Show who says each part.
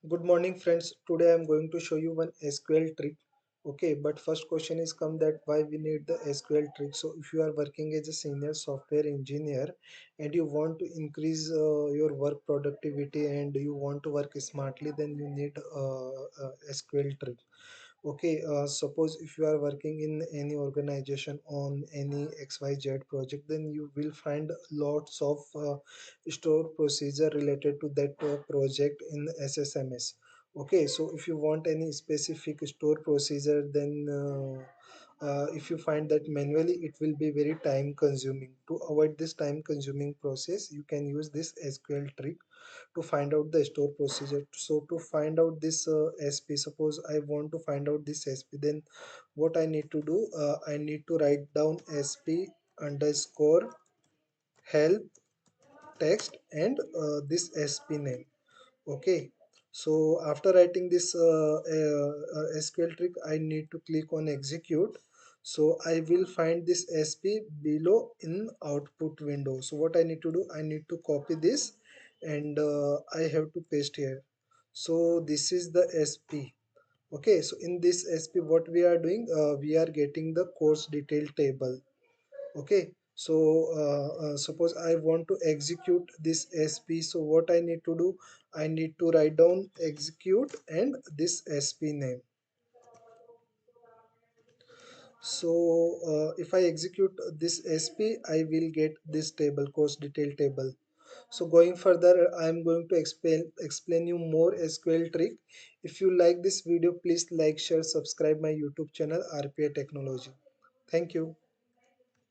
Speaker 1: Good morning friends. Today I am going to show you one SQL trick. Okay, but first question is come that why we need the SQL trick. So if you are working as a senior software engineer and you want to increase your work productivity and you want to work smartly, then you need SQL trick. Okay, suppose if you are working in any organization on any XYZ project, then you will find lots of store procedure related to that project in SSMS. Okay, so if you want any specific store procedure, then if you find that manually, it will be very time consuming. To avoid this time consuming process, you can use this SQL trick to find out the store procedure. So to find out this SP, suppose I want to find out this SP, then what I need to do, I need to write down SP underscore help text and this SP name. Okay, so after writing this SQL trick, I need to click on execute. So I will find this SP below in output window. So what I need to do, I need to copy this and I have to paste here. So this is the SP. Okay, so in this SP what we are doing, we are getting the course detail table. Okay, so suppose I want to execute this SP. So what I need to do, I need to write down execute and this SP name. So if I execute this SP, I will get this table, course detail table. So going further, I am going to explain you more SQL trick. If you like this video, please like, share, subscribe my YouTube channel RPA Technology. Thank you.